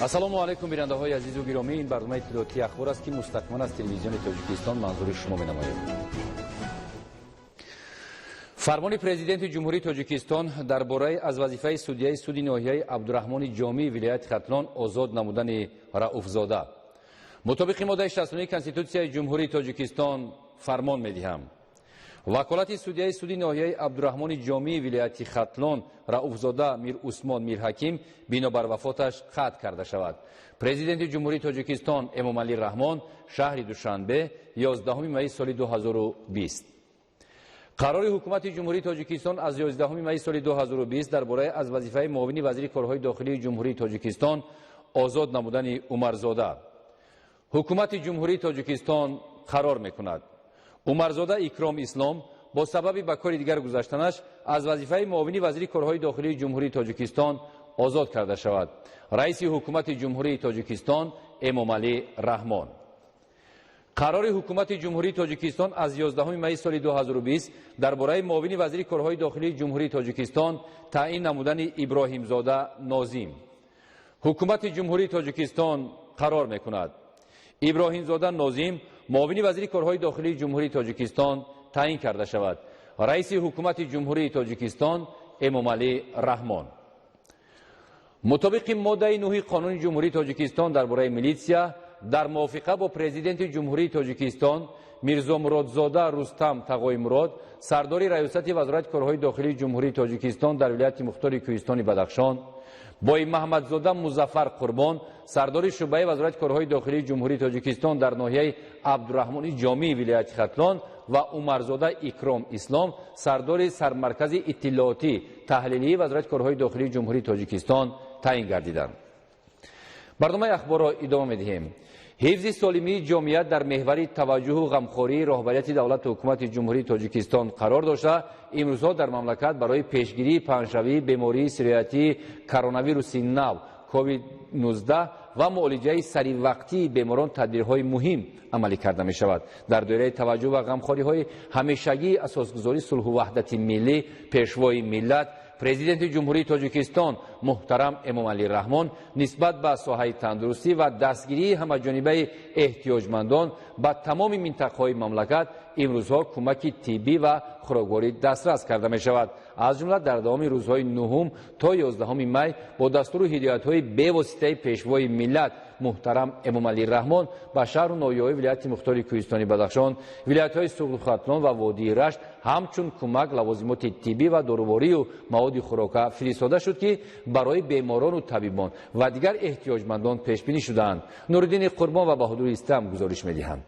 ассалому алайкум бинандаҳои азизу гиромӣ, ин барномаи иттилоотии ахбор аст ки мустақиман аз телевизиони тоҷикистон манзури шумо менамояд. фармони президенти ҷумҳурии тоҷикистон дар бораи аз вазифаи судяи суди ноҳияи абдураҳмони ҷомии вилояти хатлон озод намудани раъуфзода мутобиқи моддаи 69 конститутсияи ҷумҳурии тоҷикистон фармон медиҳам. ваколати судяи суди ноҳияи абдураҳмони ҷомии вилояти хатлон раъуфзода мир усмон мирҳаким бинобар вафоташ қатъ карда шавад. президенти ҷумҳурии тоҷикистон эмомалӣ раҳмон шаҳри душанбе 11 майи соли 2020. қарори ҳукумати ҷумҳурии тоҷикистон аз 11 майи соли 2020 дар бораи аз вазифаи муовини вазири корҳои дохилии ҷумҳурии тоҷикистон озод намудани Умарзода. ҳукумати ҷумҳурии тоҷикистон қарор мекунад Умарзода Икром Ислом бо сабаби ба кори дигар гузаштанаш аз вазифаи муовини вазири корҳои дохилии ҷумҳурии тоҷикистон озод карда шавад. раиси ҳукумати ҷумҳурии тоҷикистон Эмомалӣ Раҳмон. қарори ҳукумати ҷумҳурии тоҷикистон аз 11 майи соли 2020 дар бораи муовини вазири корҳои дохилии ҷумҳурии тоҷикистон таъин намудани Иброҳимзода Нозим. ҳукумати ҷумҳурии тоҷикистон қарор мекунад Иброҳимзода Нозим муовини вазири корҳои дохилии ҷумҳурии тоҷикистон таъин карда шавад. раиси ҳукумати ҷумҳурии тоҷикистон Эмомалӣ Раҳмон. мутобиқи моддаи 9 қонуни ҷумҳурии тоҷикистон дар бораи милитсия дар мувофиқа бо президенти ҷумҳурии тоҷикистон Мирзомуродзода Рустам Тағоимурод сардори раёсати вазорати корҳои дохилии ҷумҳурии тоҷикистон дар вилояти мухтори Кӯҳистони Бадахшон, бои Маҳмадзода Музаффар Қурбон сардори шӯъбаи вазорати корҳои дохилии ҷумҳурии тоҷикистон дар ноҳияи Абдураҳмони ҷомии вилояти Хатлон ва Умарзода Икром Ислом сардори сармаркази иттилоотӣ таҳлилии вазорати корҳои дохилии ҷумҳурии тоҷикистон таъин гардиданд. барномаи ахборро идома медиҳем. ҳифзи солимии ҷомеият дар меҳвари таваҷҷӯҳу ғамхории роҳбарияти давлату ҳукумати ҷумҳурии тоҷикистон қарор дошта, имрӯзҳо дар мамлакат барои пешгирии паҳншавии бемории сироятии коронавируси нав COVID-19 ва муолиҷаи саривақтии беморон тадбирҳои муҳим амалӣ карда мешавад. дар доираи таваҷҷӯҳ ва ғамхориҳои ҳамешагии асосгузори сулҳу ваҳдати миллӣ пешвои миллат президенти ҷумҳурии тоҷикистон муҳтарам Эмомалӣ Раҳмон нисбат ба соҳаи тандурустӣ ва дастгирии ҳамаҷонибаи эҳтиёҷмандон ба тамоми минтақаҳои мамлакат имрӯзҳо кӯмаки тиббӣ ва хӯрокворӣ дастрас карда мешавад. аз ҷумла дар давоми рӯзҳои 9 то 11 май бо дастуру ҳидоятҳои бевоситаи пешвои миллат муҳтарам Эмомалӣ Раҳмон ба шаҳру ноҳияҳои вилояти мухтори Кӯҳистони Бадахшон, вилоятҳои Суғду Хатлон ва Водии Рашт ҳамчун кӯмак лавозимоти тиббӣ ва доруворию маводи хӯрока фиристода шуд, ки барои беморону табибон ва дигар эҳтиёҷмандон пешбинӣ шудаанд. Нуриддини Қурбон ва Баҳодури Истам гузориш медиҳанд.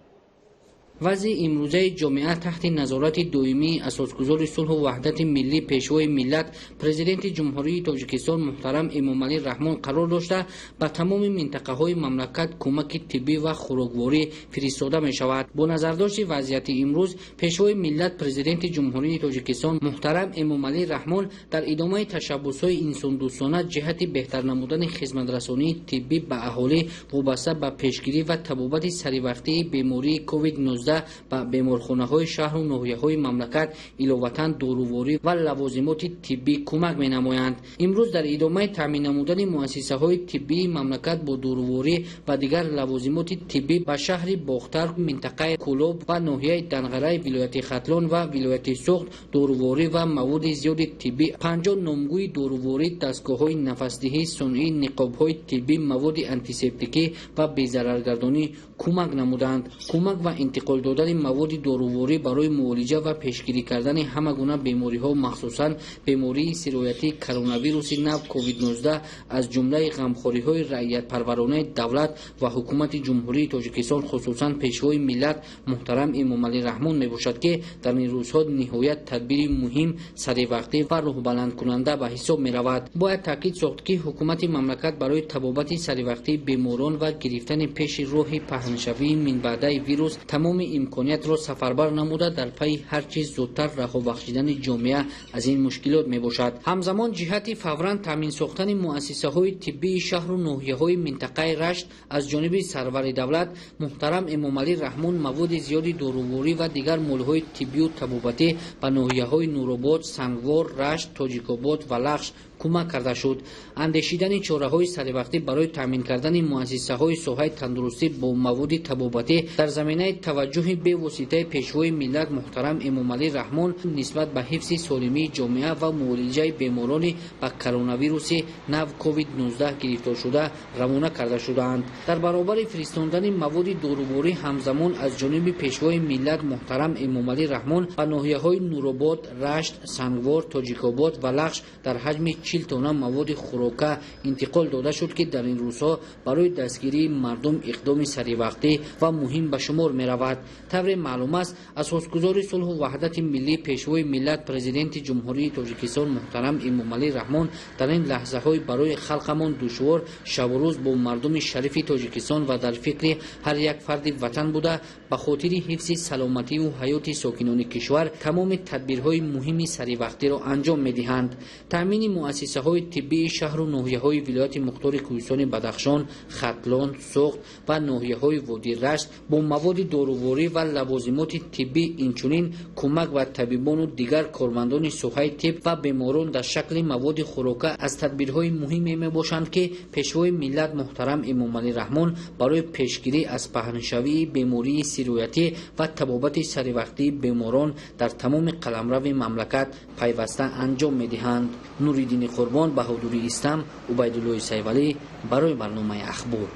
вазъи имрӯзаи ҷомеа таҳти назорати доимии асосгузори сулҳу ваҳдати миллӣ пешвои миллат президенти ҷумҳурии тоҷикистон муҳтарам Эмомалӣ Раҳмон қарор дошта ба тамоми минтақаҳои мамлакат кӯмаки тиббӣ ва хӯрокворӣ фиристода мешавад. бо назардошти вазъияти имрӯз пешвои миллат президенти ҷумҳурии тоҷикистон муҳтарам Эмомалӣ Раҳмон дар идомаи ташаббусҳои инсондӯстона ҷиҳати беҳтар намудани хизматрасонии тиббӣ ба аҳолӣ вобаста ба пешгирӣ ва табобати саривақтии бемории COVID-19 ба беморхонаҳои шаҳру ноҳияҳои мамлакат иловатан доруворӣ ва лавозимоти тиббӣ кӯмак менамоянд. имрӯз дар идомаи таъмин намудани муассисаҳои тиббии мамлакат бо доруворӣ ва дигар лавозимоти тиббӣ ба шаҳри Бохтар, минтақаи Кӯлоб ва ноҳияи Данғараи вилояти Хатлон ва вилояти Суғд доруворӣ ва маводи зиёди тиббӣ 50 номгӯи доруворӣ, дастгоҳҳои нафасдиҳӣ сунъӣ, ниқобҳои тиббӣ, маводи антисептикӣ ва безараргардонӣ кӯмак намуданд. кӯмак ва интиқол додани маводи доруворӣ барои муолиҷа ва пешгирӣ кардани ҳама гуна бемориҳо, махсусан бемории сироятии коронавируси нав COVID-19 аз ҷумлаи ғамхориҳои раъиятпарваронаи давлат ва ҳукумати ҷумҳурии тоҷикистон хусусан пешвои миллат муҳтарам Эмомалӣ Раҳмон мебошад, ки дар ин рӯзҳо ниҳоят тадбири муҳим, саривақтӣ ва рӯҳбаландкунанда ба ҳисоб меравад. бояд таъкид сохт, ки ҳукумати мамлакат барои табобати саривақтии беморон ва гирифтани пеши роҳи паҳншавии минбаъдаи вирус тамоми имкониятро сафарбар намуда дар пайи ҳар чиз зудтар раҳобахшидани ҷомеа аз ин мушкилот мебошад. ҳамзамон ҷиҳати фавран таъмин сохтани муассисаҳои тиббии шаҳру ноҳияҳои минтақаи Рашт аз ҷониби сарвари давлат муҳтарам Эмомалӣ Раҳмон маводи зиёди доруворӣ ва дигар молҳои тиббию табобатӣ ба ноҳияҳои Нуробод, Сангвор, Рашт, Тоҷикобод ва Лахш کمک کرده شد. اندیشیدن چاره‌های سریع‌وقتی برای تامین کردن مؤسسه‌های سوهای تندرستی با مواد طبابتی در زمینه توجه به واسطه پیشوای ملت محترم امامعلی رحمان نسبت به حفظ سالمی جامعه و معالجه بیماران با کرونا ویروس نو کووید 19 گرفتار شده روانه کرده شدند. در برابر فرستاندن مواد داروباری همزمان از جانب پیشوای ملت محترم امامعلی رحمان به ناحیه‌های نورآباد، رشت، سنگوار، تاجیک‌آباد و لخش در حجم 40 تن مواد خوراکه انتقال داده شد که در این روزها برای دستگیری مردم اقدام سریع‌وقتی و مهم به شمار می‌رود. طبق معلوم است اساسگزار صلح و وحدت ملی پیشوای ملت پرزیدنت جمهوری تاجیکستان محترم امامعلی رحمان در این لحظه‌های برای خلقمان دشوار شب و روز با مردم شریف تاجیکستان و در فکر هر یک فرد وطن بوده به خاطر حفظ سلامتی و حیات ساکنان کشور تمام تدبیرهای مهم سریع‌وقتی را انجام می‌دهند. تامین مؤسسه‌های طبی شهر و ناحیه‌های ولایت مختار کوهستان بدخشان، ختلان، سوخت و ناحیه‌های وادی رشت با مواد داروباری و لوازمات طبی اینچنین کمک و طبیبان و دیگر کارمندان سوهای طب و بیماران در شکل مواد خوراکه از تدبیرهای مهمی میباشند که پیشوای ملت محترم امامعلی رحمان برای پیشگیری از پهنشوی بیماری سیرویتی و طبابت سریع‌وقتی بیماران در تمام قلمرو مملکت پیوسته انجام میدهند. نوریدین قربان، بهادری استم، عبیدالله سیولی برای برنامه اخبار.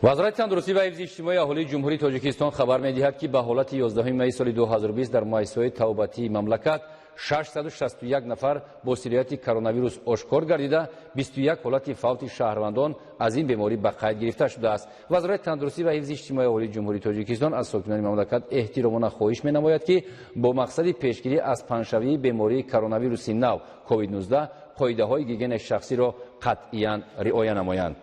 وزارت تندرستی و حفظ اجتماعی اهالی جمهوری تاجیکستان خبر می‌دهد که به حالت 11 می سال 2020 در مؤسسه‌های طبابتی مملکت 661 نفر با سیریت کرونا ویروس آشکار گردیده 21 حالت فوت شهروندان از این بیماری به قید گرفته شده است. وزارت تندرستی و حفظ اجتماعی اهالی جمهوری تاجیکستان از ساکنان مملکت احترامانه خواهش می‌نماید که با مقصد پیشگیری از پنه‌شوی بیماری کرونا ویروس نو کووید 19 قاعده‌های گیگین شخصی را قطعاً رعایت نمایند.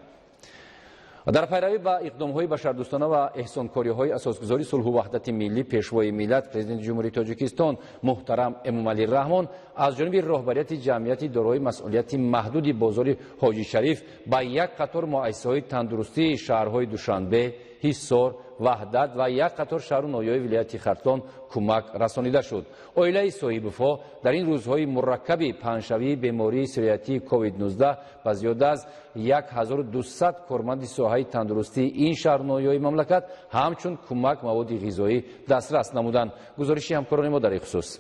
در پیروی به اقدام‌های بشردوستانه و احسانکاری‌های اساسگزاری صلح و وحدت ملی پیشوای ملت پرزیدنت جمهوری تاجیکستان محترم امامعلی رحمان از جانب رهبریت جمعیت دارای مسئولیت محدود بازار حاجی شریف به یک قطار مؤسسه‌های تندرستی شهرهای دوشنبه، حصار، وحدت و یک قطار شهر و ناحیه‌های ولایت ختلان کمک رسانیده شد. عائله صاحب وفا در این روزهای مرکب پهن‌شوی بیماری سیریتی کووید 19 و زیاد از 1200 کارمند ساحه تندرستی این شهر و ناحیه‌های مملکت همچون کمک مواد غذایی دسترس نمودند. گزارش همکاران ما در این خصوص.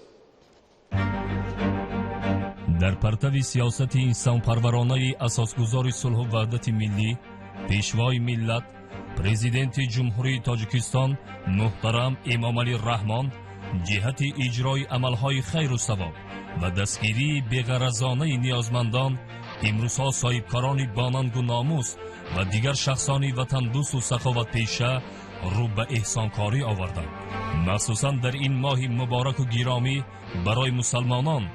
در پرتو سیاست انسانپرورانه اساسگزار صلح و وحدت ملی پیشوای ملت پرزیدنت جمهوری تاجیکستان محترم امامعلی رحمان جهت اجرای عملهای خیر و ثواب و دستگیری بی‌غرضانه نیازمندان امروزها صاحبکاران باننگ و ناموس و دیگر شخصان وطن دوست و سخاوت پیشه رو به احسانکاری آوردند. مخصوصا در این ماه مبارک و گرامی برای مسلمانان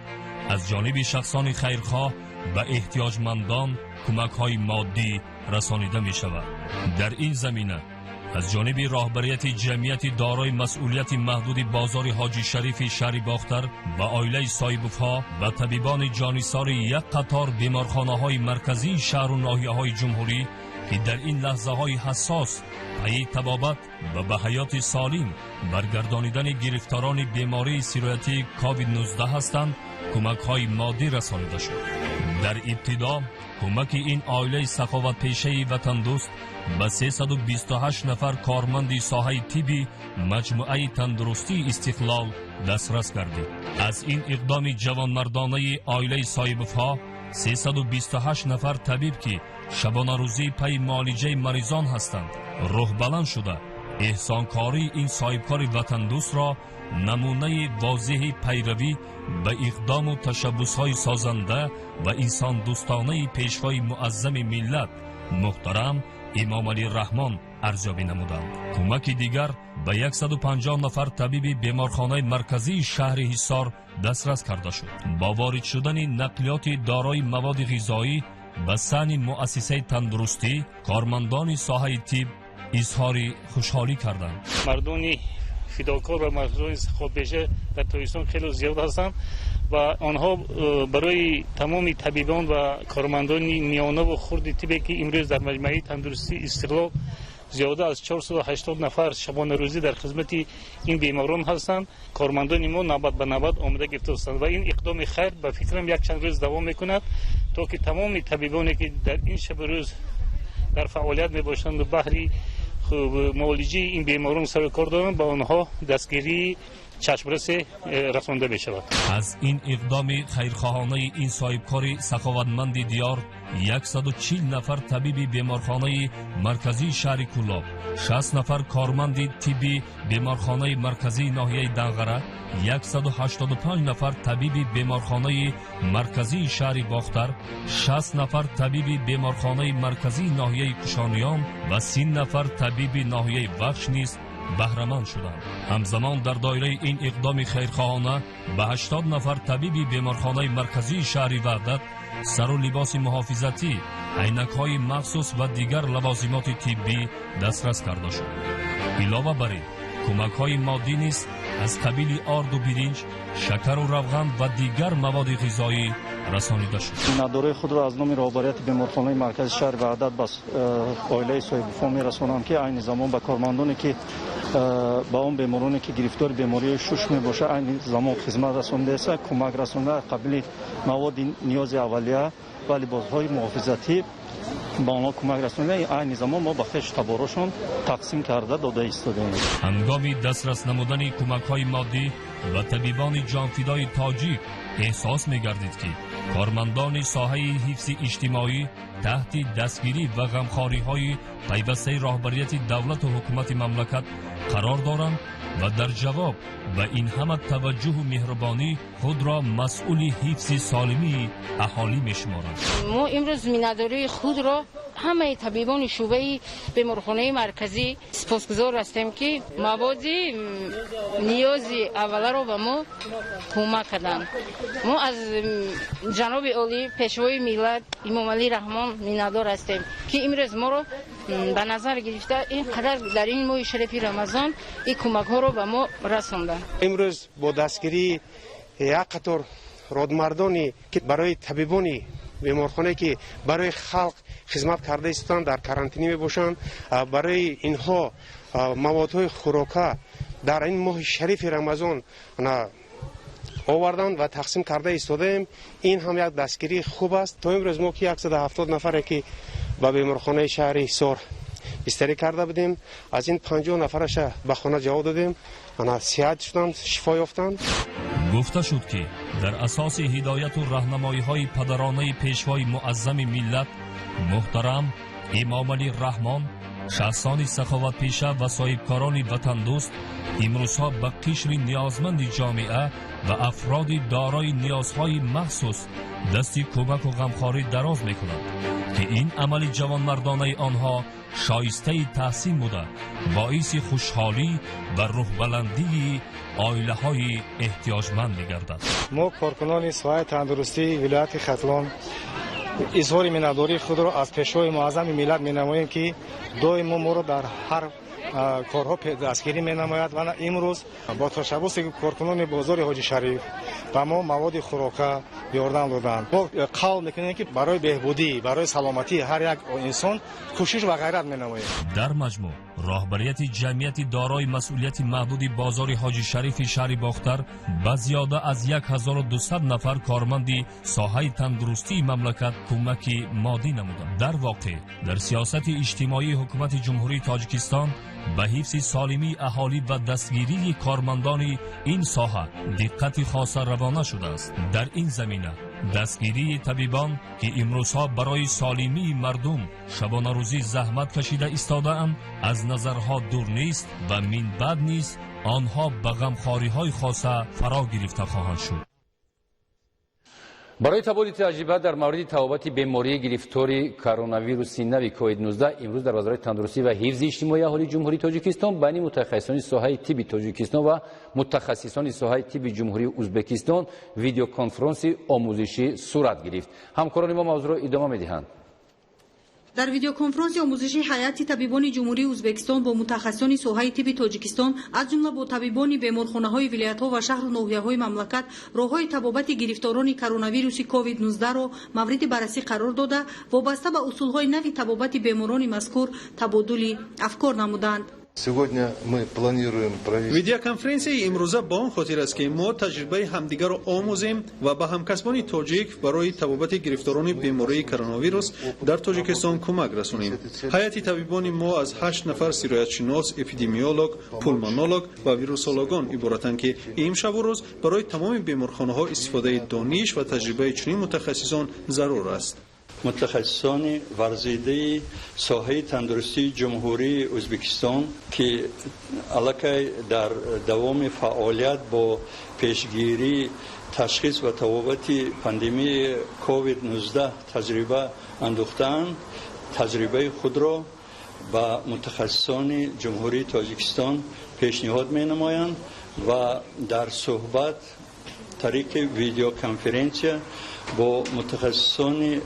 از جانب شخصان خیرخواه به احتیاجمندان کمک‌های مادی رسانیده می شود. در این زمینه از جانب رهبریت جمعیت دارای مسئولیت محدود بازار حاجی شریف شهر باختر و عائله صاحب‌وفا و طبیبان جانیسار یک قطار بیمارخانه‌های مرکزی شهر و ناحیه‌های جمهوری که در این لحظه‌های حساس پی طبابت و به حیات سالم برگردانیدن گرفتاران بیماری سیرویتی کووید 19 هستند کمک‌های مادی رسانیده شد. در ابتدا کمک این عائله سخاوت پیشه وطن دوست به 328 نفر کارمند ساحه طبی مجموعه تندرستی استقلال دسترس گردید. از این اقدام جوانمردانه عائله صاحب‌وفا 328 نفر طبیب که شبانه روزی پی معالجه مریضان هستند روح بلند شده احسانکاری این صاحبکار وطن دوست را نمونه واضح پیروی به اقدام و تشبس‌های سازنده و انسان دوستانه پیشوای معظم ملت محترم امامعلی رحمان ارزیابی نمودند. کمک دیگر به 150 نفر طبیب بیمارخانه مرکزی شهر حصار دسترس کرده شد. با وارد شدن نقلیات دارای مواد غذایی به سن مؤسسه تندرستی کارمندان ساحه طب اظهار خوشحالی کردند. مردم فداکار و مردم خودپیشه در تاجیکستان خیلی زیاد هستند و آنها برای تمام طبیبان و کارمندان میانه و خرد طبی که امروز در مجمع تندرستی استقلال زیاده از 480 نفر شبانه روزی در خدمت این بیماران هستند. کارمندان ما نوبت به نوبت آماده گرفته هستند و این اقدام خیر به فکرم یک چند روز دوام میکند تا که تمام طبیبانی که در این شب روز در فعالیت میباشند و بهری معالجه این بیماران سر کار دارند با آنها دستگیری چشمرس رسانده می شود. از این اقدام خیرخواهانه این صاحبکار سخاوتمند دیار 140 نفر طبیب بیمارخانه مرکزی شهر کولاب، 60 نفر کارمند طبی بیمارخانه مرکزی ناحیه دنغره، 185 نفر طبیب بیمارخانه مرکزی شهر باختر، 60 نفر طبیب بیمارخانه مرکزی ناحیه کشانیان و 30 نفر طبیب ناحیه بخش نیز بهره‌مند شدند. همزمان در دایره این اقدام خیرخواهانه به 80 نفر طبیب بیمارخانه مرکزی شهر وحدت سر و لباس محافظتی، عینک‌های مخصوص و دیگر لوازمات طبی دسترس کرده شد. علاوه بر این کمک‌های مادی نیز از قبیل آرد و برنج، شکر و روغن و دیگر مواد غذایی رسانیده شد. مینادوری خود را از نام رهبریت بیمارخانه مرکز شهر وحدت به عائله صاحب فام می‌رسانم که عین زمان به کارمندانی که با اون بیمارانی که گرفتار بیماری شش میباشه عین زمان خدمت رسانده است، کمک رسانده قبل مواد نیاز اولیه و لباس‌های محافظتی با آنها کمک رسانده عین زمان ما به خش تبارشان تقسیم کرده داده ایستادیم. هنگام دسترس نمودن کمک‌های مادی و طبیبان جانفدای تاجیک احساس می‌گردید که کارمندان ساحه حفظ اجتماعی تحت دستگیری و غمخواری‌های پیوسته رهبریت دولت و حکومت مملکت قرار دارند و در جواب به این همه توجه و مهربانی خود را مسئول حفظ سالمی اهالی می‌شمارند. ما امروز مینادوری خود را همه طبیبان شعبه بیمارخانه مرکزی سپاسگزار هستیم که مواد نیاز اوله را به ما کمک کردند. ما از جناب عالی پیشوای ملت امام علی رحمان مینادار هستیم که امروز ما را به نظر گرفته اینقدر در این ماه شریف رمضان این کمک ها را به ما رساندند. امروز با دستگیری یک قطار رادمردانی که برای طبیبان بیمارخانه که برای خلق خدمت کرده ایستند در کرانتینی می باشند، برای اینها موادهای خوراکه در این ماه شریف رمضان آوردند و تقسیم کرده ایستادیم. این هم یک دستگیری خوب است. تا امروز ما که 170 نفر که به بیمارخانه شهر حصار بستری کرده بودیم، از این 50 نفرش به خانه جواب دادیم، صحت شدند، شفا یافتند. گفته شد که در اساس هدایت و راهنمایی‌های پدرانه پیشوای معظم ملت محترم امام علی رحمان، شخصان سخاوت پیشه و صاحبکاران وطن دوست امروزها به قشر نیازمند جامعه و افراد دارای نیازهای مخصوص دستی کمک و غمخواری دراز می‌کنند که این عمل جوانمردانه آنها شایسته تحسین بوده، باعث خوشحالی و روح بلندی عائله‌های احتیاجمند می‌گردد. ما کارکنان ساحه تندرستی ولایت ختلان اظهار مینادوری خود را از پیشوای معظم ملت می‌نماییم که دائم ما را در هر کارها دستگیری می‌نماید و امروز با تشبث کارکنان بازار حاجی شریف و ما مواد خوراکه یاردن دادند. ما قول می‌کنیم که برای بهبودی، برای سلامتی هر یک انسان کوشش و غیرت می‌نماییم. در مجموع راهبریت جمعیت دارای مسئولیت محدود بازار حاجی شریف شهر باختر به زیاده از 1200 نفر کارمند ساحه تندرستی مملکت کمک مادی نمودند. در واقع در سیاست اجتماعی حکومت جمهوری تاجیکستان به حفظ سالمی اهالی و دستگیری کارمندان این ساحه دقت خاص روانه شده است. در این زمینه دستگیری طبیبان که امروزها برای سالمی مردم شبانه روزی زحمت کشیده ایستاده‌اند از نظرها دور نیست و من بعد نیست آنها به غمخواری‌های خاصه فرا گرفته خواهند شد. برای تبادل تجربه در مورد تبابت بیماری گرفتاری کرونا ویروس نو کووید 19 امروز در وزارت تندرستی و حفظ اجتماعی اهالی جمهوری تاجیکستان بین متخصصان ساحه طب تاجیکستان و متخصصان ساحه طب جمهوری ازبکستان ویدیو کنفرانس آموزشی صورت گرفت. همکاران ما موضوع را ادامه می‌دهند. در ویدیوکنفرانس آموزشی هیئت طبیبان جمهوری ازبکستان با متخصصان ساحه طب تاجیکستان از جمله با طبیبان بیمارخانه‌های ولایت‌ها و شهر و ناحیه‌های مملکت راه‌های طبابت گرفتاران کرونا ویروس کووید 19 را مورد بررسی قرار داده وابسته به اصول‌های نوی طبابت بیماران مذکور تبادل افکار نمودند. видеоконференсияи имрӯза ба он хотир аст ки мо таҷрибаи ҳамдигарро омӯзем ва ба ҳамкасбони тоҷик барои табобати гирифторони бемории коронавирус дар тоҷикистон кӯмак расонем. ҳайати табибони мо аз 8 нафар сироятшинос, эпидемиолог, пулмонолог ва вирусологон иборатанд ки имшабу рӯз барои тамоми беморхонаҳо истифодаи дониш ва таҷрибаи чунин мутахассисон зарур аст. متخصصان ورزیده ساحه تندرستی جمهوری ازبکستان که علاقه در دوام فعالیت با پیشگیری تشخیص و تبابت پاندمی کووید 19 تجربه انداختند تجربه خود را به متخصصان جمهوری تاجیکستان پیشنهاد می‌نمایند و در صحبت طریق ویدیو کنفرانسیا با متخصصان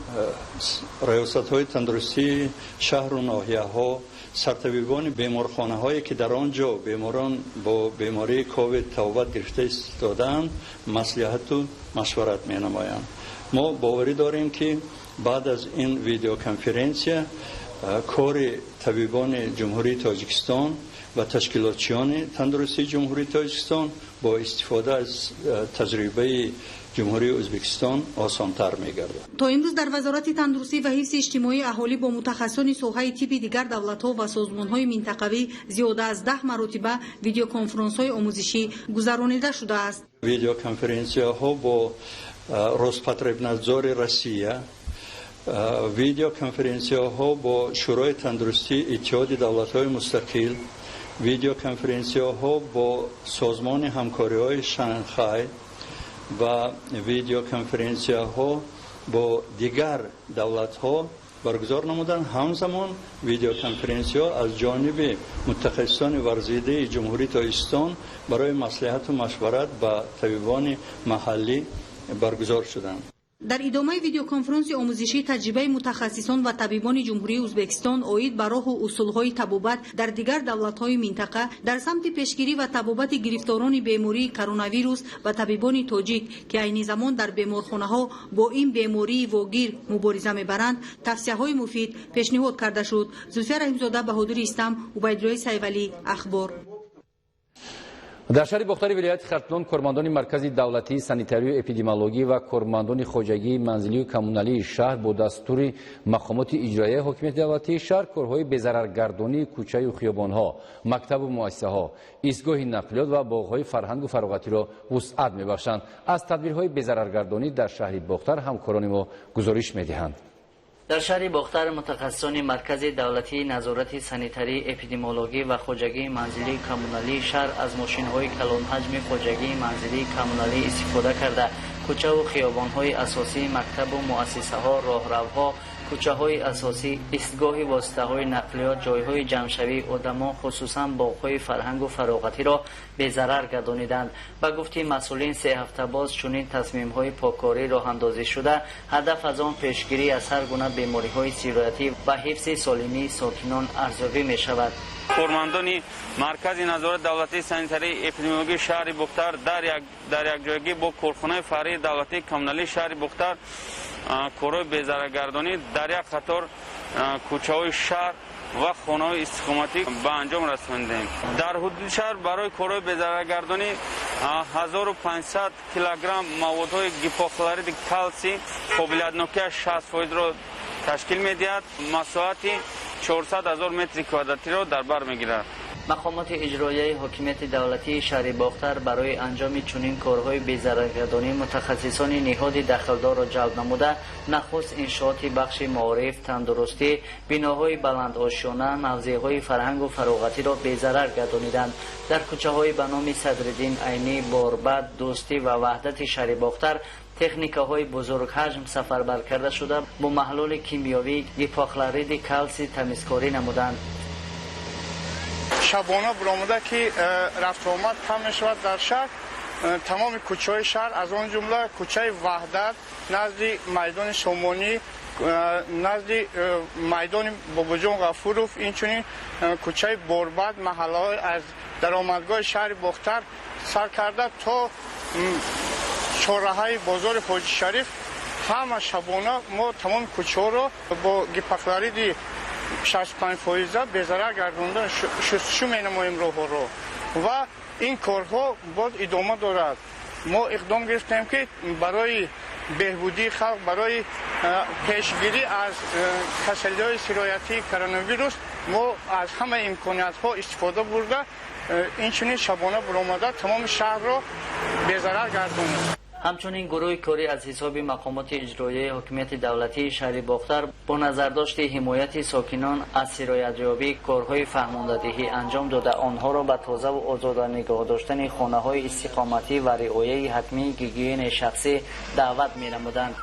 ریاست‌های تندرستی شهر و ناحیه‌ها سرطبیبان بیمارخانه‌هایی که در آنجا بیماران با بیماری کووید تبابت گرفته ایستادند مصلحت و مشورت می‌نمایند. ما باوری داریم که بعد از این ویدیو کنفرانسیا کار طبیبان جمهوری تاجیکستان و تشکیلاتچیان تندرستی جمهوری تاجیکستان با استفاده از تجربه جمهوری ازبکستان آسان‌تر می‌گردد. تا امروز در وزارت تندرستی و حفظ اجتماعی اهالی با متخصصان ساحه طب دیگر دولت‌ها و سازمان‌های منطقوی زیاده از 10 مرتبه ویدیو کنفرانس‌های آموزشی گذرانیده شده است. ویدیو کنفرانس‌ها با روسپاتربنادزور روسیه، ویدیو کنفرانس‌ها با شورای تندرستی اتحاد دولت‌های مستقل، ویدیو کنفرانس‌ها با سازمان همکاری‌های شانگهای و ویدیو کنفرانس‌ها با دیگر دولت‌ها برگزار نمودند. همزمان ویدیو کنفرانس‌ها از جانب متخصصان ورزیده جمهوری تاجیکستان برای مصلحت و مشورت با طبیبان محلی برگزار شدند. در ادامه ویدیو کنفرانس آموزشی تجربه متخصصان و طبیبان جمهوری ازبکستان عاید بر راه و اصولهای طبابت در دیگر دولت‌های منطقه در سمت پیشگیری و طبابت گرفتاران بیماری کرونا ویروس و طبیبان تاجیک که عین زمان در بیمارخانه‌ها با این بیماری واگیر مبارزه می‌برند توصیه‌های مفید پیشنهاد کرده شد. زلفیه رحیم‌زاده، بهادر استم، عبیدالله سیولی، اخبار. در شهر بختار ولایت خرطلون کارمندان مرکز دولتی سانیتاری و اپیدمیولوژی و کارمندان خواجگی منزلی و کمونالی شهر با دستور مقامات اجرایی حکومت دولتی شهر کارهای بی‌ضررگردانی کوچه و خیابان‌ها، مکتب و مؤسسه‌ها، ایستگاه نقلیات و باغ‌های فرهنگ و فراغتی را وسعت می‌بخشند. از تدبیرهای بی‌ضررگردانی در شهر بختار همکاران ما گزارش می‌دهند. در شهر بختار متخصصان مرکز دولتی نظارت سانیتاری اپیدمیولوژی و خواجگی منزلی کمونالی شهر از ماشین‌های کلان حجم خواجگی منزلی کمونالی استفاده کرده کوچه و خیابان‌های اساسی، مکتب و مؤسسه‌ها، راهروها، کوچه‌های اساسی، ایستگاه واسطه‌های نقلیات، جای‌های جمع‌شوی آدم‌ها خصوصاً باغ‌های فرهنگ و فراغتی را بی‌ضرر گردانیدند. با گفته مسئولین 3 هفته باز چنین تصمیم‌های پاککاری راه اندازی شده، هدف از آن پیشگیری از هر گونه بیماری‌های سیرایتی و حفظ سالمی ساکنان ارزیابی می‌شود. کارمندان مرکز نظارت دولتی سانیتاری اپیدمیولوژی شهر بختار در یک جایگی با کارخانه فرعی دولتی کمونالی شهر بختار کارهای بی‌ضررگردانی در یک قطار کوچه‌های شهر و خانه‌های استقامتی به انجام رساندیم. در حدود شهر برای کارهای بی‌ضررگردانی 1500 کیلوگرم موادهای گیپوکلورید کلسی قابلیت نوکی 60% را تشکیل می‌دهد. مساحت 400,000 متر کوادراتی را در بر می‌گیرد. مقامات اجرایی حکومت دولتی شهر باختر برای انجام چنین کارهای بی‌ضررگردانی متخصصان نهاد دخلدار را جلب نموده، نخست انشاءات بخش معارف، تندرستی، بناهای بلند آشیانه، موضعهای فرهنگ و فراغتی را بی‌ضرر گردانیدند. در کوچه‌های به نام صدرالدین عینی، باربد، دوستی و وحدت شهر باختر تکنیک‌های بزرگ حجم سفربر کرده شده با محلول کیمیایی گیپوکلورید کلسی تمیزکاری نمودند. شبانه برآمده که رفت آمد کم می‌شود در شهر تمام کوچه‌های شهر از آن جمله کوچه وحدت نزد میدان سومانی نزد میدان باباجان غفورов اینچنین کوچه بربد محله‌های از درآمدگاه شهر باختر سر کرده تا چهارراه‌های بازار حاجی شریف همه شبانه ما تمام کوچه‌ها رو با گیپاکلاریدی 65% به ضرر گردانده شستشو می‌نماییم راه‌ها رو و این کارها باید ادامه دارد. ما اقدام گرفتیم که برای بهبودی خلق برای پیشگیری از کسلی‌های سرایتی کرونا ویروس ما از همه امکانیت‌ها استفاده برده اینچنین شبانه برآمده تمام شهر را به ضرر گردانیم. همچنین گروه کاری از حساب مقامات اجرایی حکومت دولتی شهر باختر با نظرداشت حمایت ساکنان از سرایت‌یابی کارهای فهماندهی انجام داده آنها را به تازه و آزاد نگاه داشتن خانه‌های استقامتی و رعایت حتمی گیگین شخصی دعوت می‌نمودند.